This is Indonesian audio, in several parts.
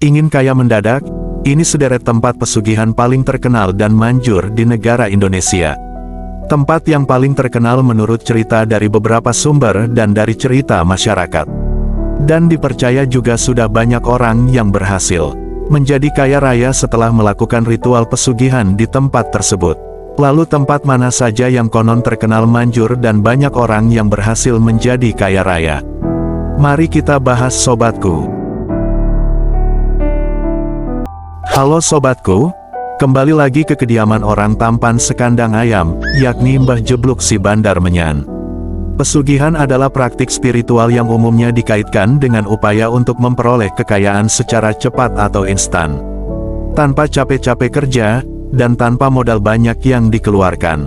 Ingin kaya mendadak? Ini sederet tempat pesugihan paling terkenal dan manjur di negara Indonesia. Tempat yang paling terkenal menurut cerita dari beberapa sumber dan dari cerita masyarakat. Dan dipercaya juga sudah banyak orang yang berhasil menjadi kaya raya setelah melakukan ritual pesugihan di tempat tersebut. Lalu tempat mana saja yang konon terkenal manjur dan banyak orang yang berhasil menjadi kaya raya? Mari kita bahas sobatku. Halo sobatku, kembali lagi ke kediaman orang tampan sekandang ayam, yakni Mbah Jebluk si Bandar Menyan. Pesugihan adalah praktik spiritual yang umumnya dikaitkan dengan upaya untuk memperoleh kekayaan secara cepat atau instan. Tanpa capek-capek kerja, dan tanpa modal banyak yang dikeluarkan.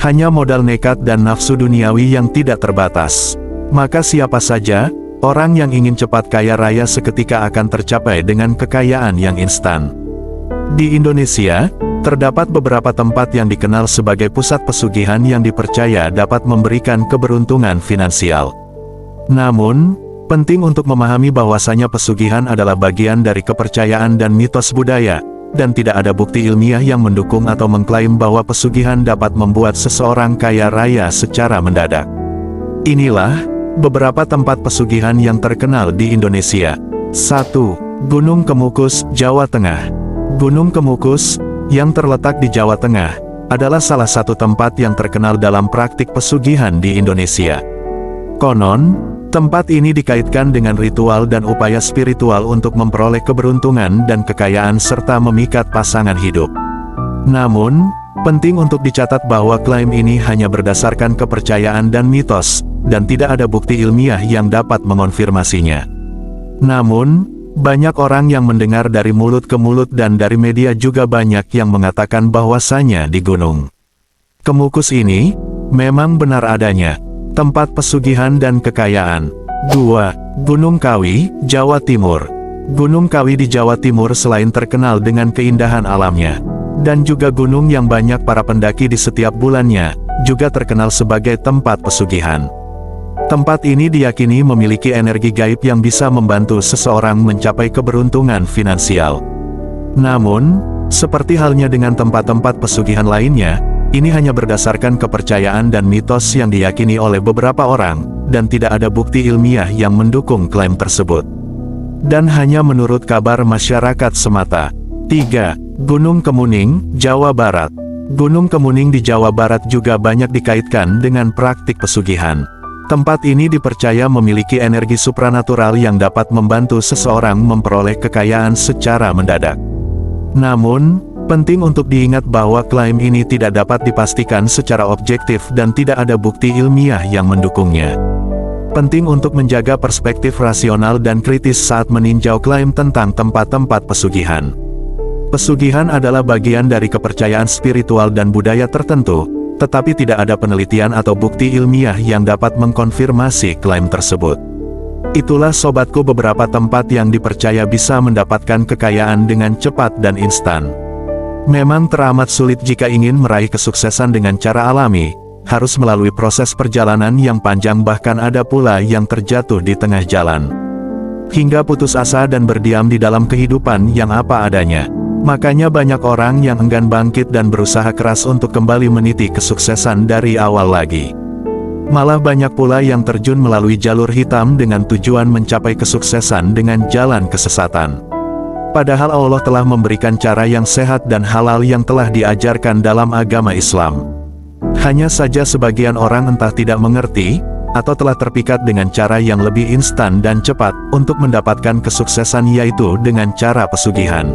Hanya modal nekat dan nafsu duniawi yang tidak terbatas. Maka siapa saja, orang yang ingin cepat kaya raya seketika akan tercapai dengan kekayaan yang instan. Di Indonesia, terdapat beberapa tempat yang dikenal sebagai pusat pesugihan yang dipercaya dapat memberikan keberuntungan finansial. Namun, penting untuk memahami bahwasanya pesugihan adalah bagian dari kepercayaan dan mitos budaya, dan tidak ada bukti ilmiah yang mendukung atau mengklaim bahwa pesugihan dapat membuat seseorang kaya raya secara mendadak. Inilah beberapa tempat pesugihan yang terkenal di Indonesia. 1. Gunung Kemukus, Jawa Tengah. Gunung Kemukus, yang terletak di Jawa Tengah, adalah salah satu tempat yang terkenal dalam praktik pesugihan di Indonesia. Konon, tempat ini dikaitkan dengan ritual dan upaya spiritual untuk memperoleh keberuntungan dan kekayaan serta memikat pasangan hidup. Namun, penting untuk dicatat bahwa klaim ini hanya berdasarkan kepercayaan dan mitos, dan tidak ada bukti ilmiah yang dapat mengonfirmasinya. Namun, banyak orang yang mendengar dari mulut ke mulut dan dari media juga banyak yang mengatakan bahwasanya di Gunung Kemukus ini, memang benar adanya tempat pesugihan dan kekayaan. 2. Gunung Kawi, Jawa Timur. Gunung Kawi di Jawa Timur selain terkenal dengan keindahan alamnya, dan juga gunung yang banyak para pendaki di setiap bulannya, juga terkenal sebagai tempat pesugihan. Tempat ini diyakini memiliki energi gaib yang bisa membantu seseorang mencapai keberuntungan finansial. Namun, seperti halnya dengan tempat-tempat pesugihan lainnya, ini hanya berdasarkan kepercayaan dan mitos yang diyakini oleh beberapa orang, dan tidak ada bukti ilmiah yang mendukung klaim tersebut. Dan hanya menurut kabar masyarakat semata. 3. Gunung Kemuning, Jawa Barat. Gunung Kemuning di Jawa Barat juga banyak dikaitkan dengan praktik pesugihan. Tempat ini dipercaya memiliki energi supranatural yang dapat membantu seseorang memperoleh kekayaan secara mendadak. Namun, penting untuk diingat bahwa klaim ini tidak dapat dipastikan secara objektif dan tidak ada bukti ilmiah yang mendukungnya. Penting untuk menjaga perspektif rasional dan kritis saat meninjau klaim tentang tempat-tempat pesugihan. Pesugihan adalah bagian dari kepercayaan spiritual dan budaya tertentu, tetapi tidak ada penelitian atau bukti ilmiah yang dapat mengkonfirmasi klaim tersebut. Itulah sobatku beberapa tempat yang dipercaya bisa mendapatkan kekayaan dengan cepat dan instan. Memang teramat sulit jika ingin meraih kesuksesan dengan cara alami, harus melalui proses perjalanan yang panjang, bahkan ada pula yang terjatuh di tengah jalan, hingga putus asa dan berdiam di dalam kehidupan yang apa adanya. Makanya banyak orang yang enggan bangkit dan berusaha keras untuk kembali meniti kesuksesan dari awal lagi. Malah banyak pula yang terjun melalui jalur hitam dengan tujuan mencapai kesuksesan dengan jalan kesesatan. Padahal Allah telah memberikan cara yang sehat dan halal yang telah diajarkan dalam agama Islam. Hanya saja sebagian orang entah tidak mengerti, atau telah terpikat dengan cara yang lebih instan dan cepat untuk mendapatkan kesuksesan, yaitu dengan cara pesugihan.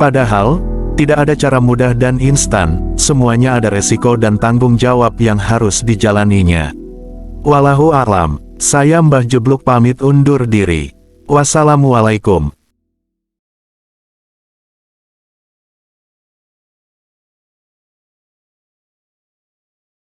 Padahal, tidak ada cara mudah dan instan, semuanya ada resiko dan tanggung jawab yang harus dijalaninya. Wallahu a'lam, saya Mbah Jebluk pamit undur diri. Wassalamualaikum.